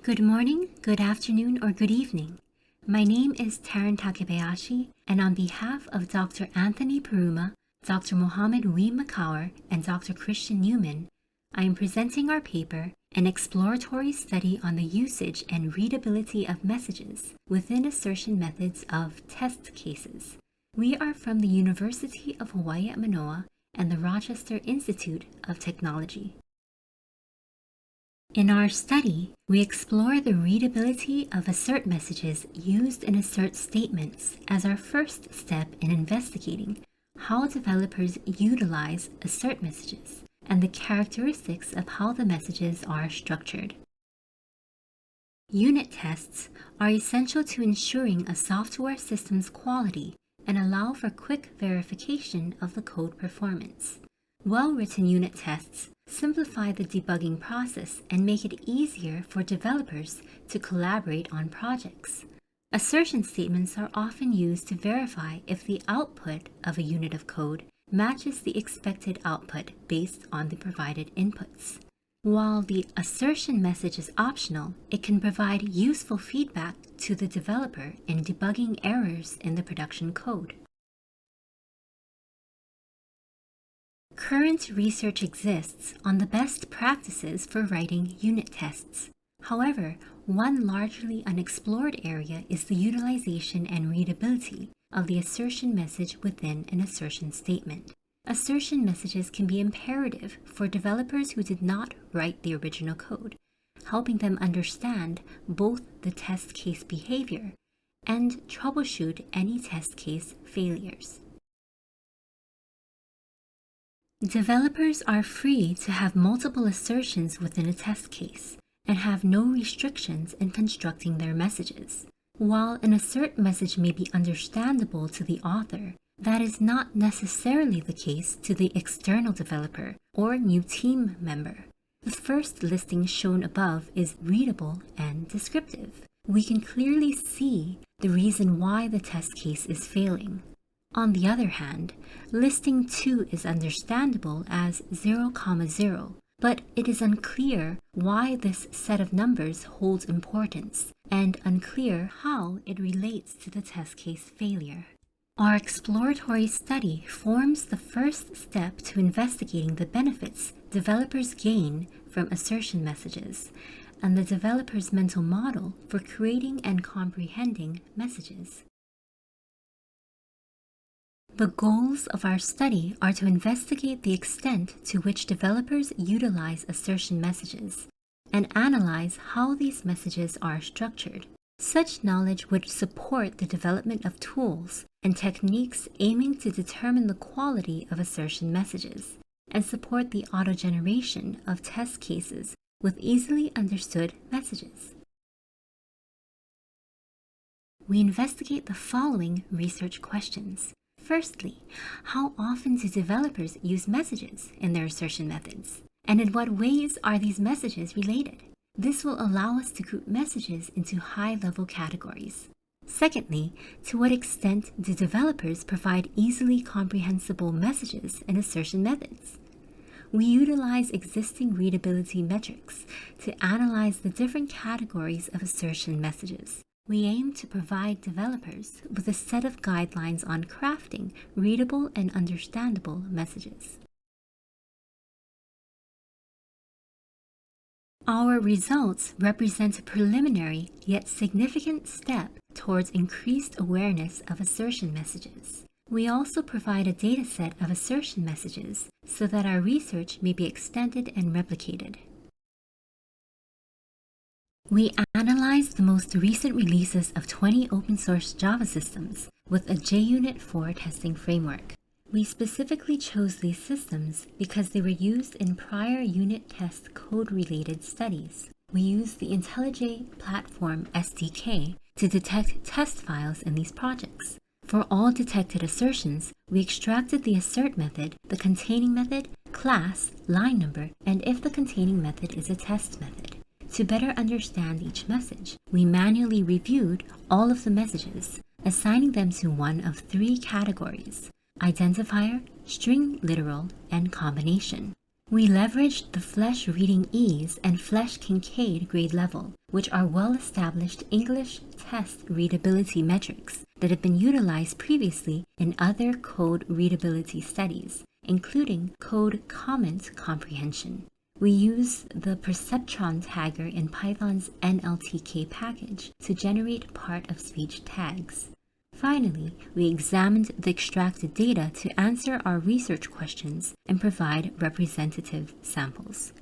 Good morning, good afternoon, or good evening. My name is Taryn Takebayashi, and on behalf of Dr. Anthony Peruma, Dr. Mohamed Mkaouer, and Dr. Christian Newman, I am presenting our paper, An Exploratory Study on the Usage and Readability of Messages within Assertion Methods of Test Cases. We are from the University of Hawaii at Manoa and the Rochester Institute of Technology. In our study, we explore the readability of assert messages used in assert statements as our first step in investigating how developers utilize assert messages and the characteristics of how the messages are structured. Unit tests are essential to ensuring a software system's quality and allow for quick verification of the code performance. Well-written unit tests simplify the debugging process and make it easier for developers to collaborate on projects. Assertion statements are often used to verify if the output of a unit of code matches the expected output based on the provided inputs. While the assertion message is optional, it can provide useful feedback to the developer in debugging errors in the production code. Current research exists on the best practices for writing unit tests. However, one largely unexplored area is the utilization and readability of the assertion message within an assertion statement. Assertion messages can be imperative for developers who did not write the original code, helping them understand both the test case behavior and troubleshoot any test case failures. Developers are free to have multiple assertions within a test case and have no restrictions in constructing their messages. While an assert message may be understandable to the author, that is not necessarily the case to the external developer or new team member. The first listing shown above is readable and descriptive. We can clearly see the reason why the test case is failing. On the other hand, listing 2 is understandable as 0,0, but it is unclear why this set of numbers holds importance and unclear how it relates to the test case failure. Our exploratory study forms the first step to investigating the benefits developers gain from assertion messages and the developer's mental model for creating and comprehending messages. The goals of our study are to investigate the extent to which developers utilize assertion messages and analyze how these messages are structured. Such knowledge would support the development of tools and techniques aiming to determine the quality of assertion messages and support the auto-generation of test cases with easily understood messages. We investigate the following research questions. Firstly, how often do developers use messages in their assertion methods? And in what ways are these messages related? This will allow us to group messages into high-level categories. Secondly, to what extent do developers provide easily comprehensible messages in assertion methods? We utilize existing readability metrics to analyze the different categories of assertion messages. We aim to provide developers with a set of guidelines on crafting readable and understandable messages. Our results represent a preliminary yet significant step towards increased awareness of assertion messages. We also provide a dataset of assertion messages so that our research may be extended and replicated. We analyzed the most recent releases of 20 open-source Java systems with a JUnit 4 testing framework. We specifically chose these systems because they were used in prior unit test code-related studies. We used the IntelliJ Platform SDK to detect test files in these projects. For all detected assertions, we extracted the assert method, the containing method, class, line number, and if the containing method is a test method. To better understand each message, we manually reviewed all of the messages, assigning them to one of 3 categories: identifier, string literal, and combination. We leveraged the Flesch Reading Ease and Flesch Kincaid grade level, which are well-established English test readability metrics that have been utilized previously in other code readability studies, including code comment comprehension. We use the perceptron tagger in Python's NLTK package to generate part-of-speech tags. Finally, we examined the extracted data to answer our research questions and provide representative samples.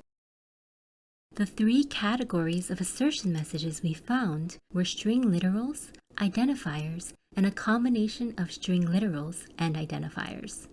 The three categories of assertion messages we found were string literals, identifiers, and a combination of string literals and identifiers.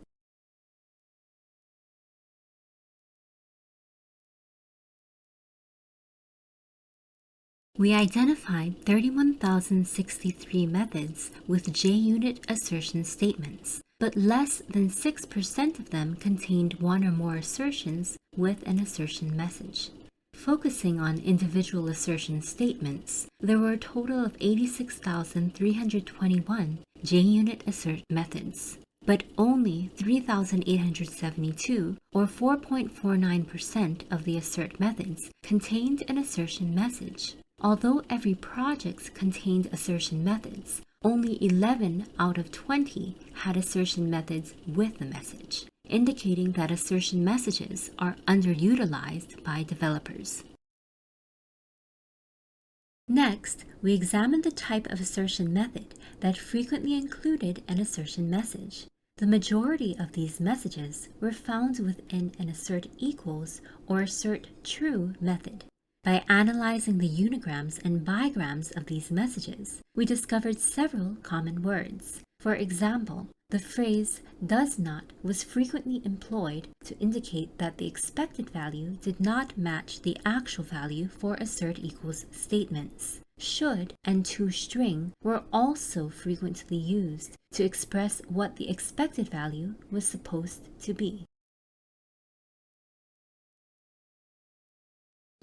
We identified 31,063 methods with JUnit assertion statements, but less than 6% of them contained one or more assertions with an assertion message. Focusing on individual assertion statements, there were a total of 86,321 JUnit assert methods, but only 3,872, or 4.49% of the assert methods, contained an assertion message. Although every project contained assertion methods, only 11 out of 20 had assertion methods with a message, indicating that assertion messages are underutilized by developers. Next, we examined the type of assertion method that frequently included an assertion message. The majority of these messages were found within an assert equals or assert true method. By analyzing the unigrams and bigrams of these messages, we discovered several common words. For example, the phrase does not was frequently employed to indicate that the expected value did not match the actual value for assert equals statements. Should and toString were also frequently used to express what the expected value was supposed to be.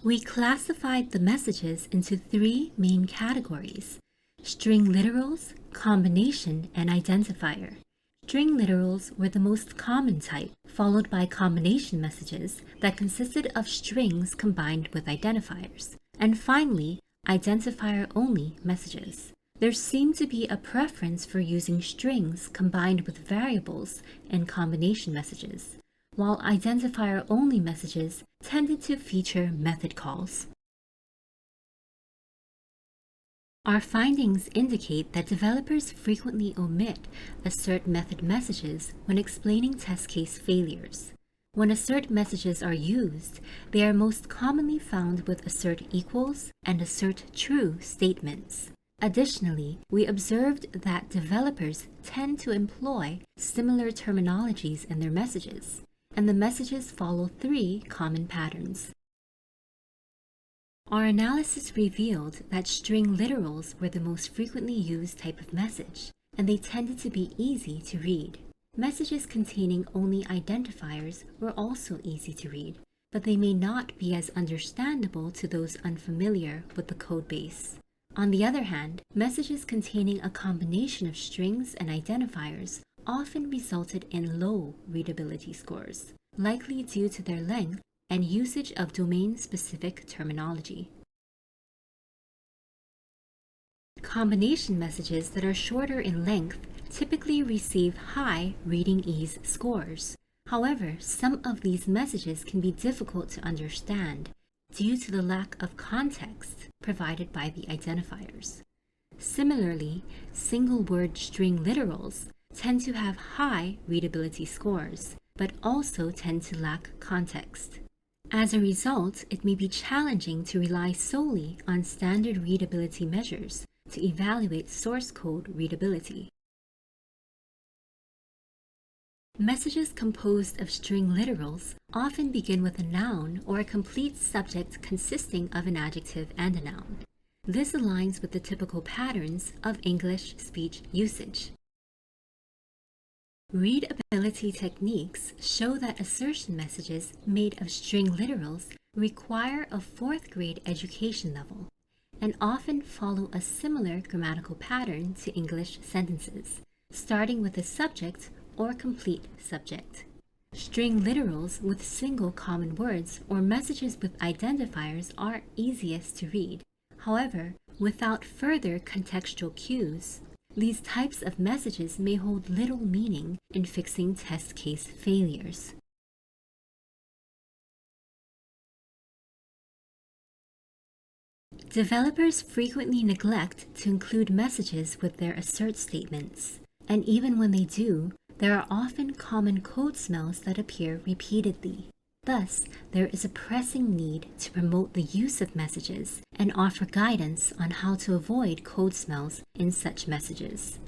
We classified the messages into three main categories: string literals, combination, and identifier. String literals were the most common type, followed by combination messages that consisted of strings combined with identifiers, and finally, identifier-only messages. There seemed to be a preference for using strings combined with variables in combination messages, while identifier-only messages tended to feature method calls. Our findings indicate that developers frequently omit assert method messages when explaining test case failures. When assert messages are used, they are most commonly found with assert equals and assert true statements. Additionally, we observed that developers tend to employ similar terminologies in their messages, and the messages follow three common patterns. Our analysis revealed that string literals were the most frequently used type of message, and they tended to be easy to read. Messages containing only identifiers were also easy to read, but they may not be as understandable to those unfamiliar with the code base. On the other hand, messages containing a combination of strings and identifiers often resulted in low readability scores, likely due to their length and usage of domain-specific terminology. Combination messages that are shorter in length typically receive high reading ease scores. However, some of these messages can be difficult to understand due to the lack of context provided by the identifiers. Similarly, single-word string literals tend to have high readability scores, but also tend to lack context. As a result, it may be challenging to rely solely on standard readability measures to evaluate source code readability. Messages composed of string literals often begin with a noun or a complete subject consisting of an adjective and a noun. This aligns with the typical patterns of English speech usage. Readability techniques show that assertion messages made of string literals require a 4th grade education level and often follow a similar grammatical pattern to English sentences, starting with a subject or complete subject. String literals with single common words or messages with identifiers are easiest to read. However, without further contextual cues, these types of messages may hold little meaning in fixing test case failures. Developers frequently neglect to include messages with their assert statements, and even when they do, there are often common code smells that appear repeatedly. Thus, there is a pressing need to promote the use of messages and offer guidance on how to avoid code smells in such messages.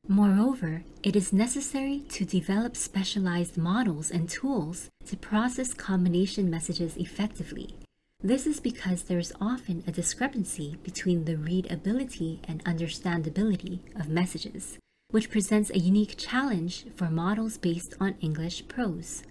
Moreover, it is necessary to develop specialized models and tools to process combination messages effectively. This is because there is often a discrepancy between the readability and understandability of messages, which presents a unique challenge for models based on English prose.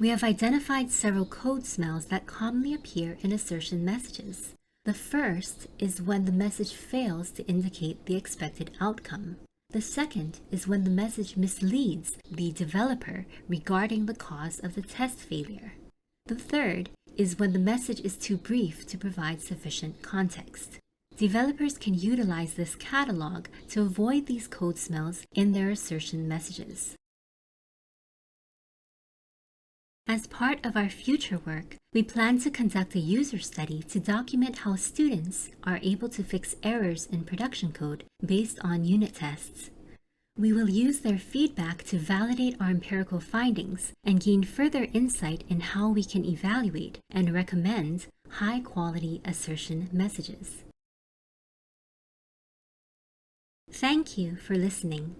We have identified several code smells that commonly appear in assertion messages. The first is when the message fails to indicate the expected outcome. The second is when the message misleads the developer regarding the cause of the test failure. The third is when the message is too brief to provide sufficient context. Developers can utilize this catalog to avoid these code smells in their assertion messages. As part of our future work, we plan to conduct a user study to document how students are able to fix errors in production code based on unit tests. We will use their feedback to validate our empirical findings and gain further insight in how we can evaluate and recommend high-quality assertion messages. Thank you for listening.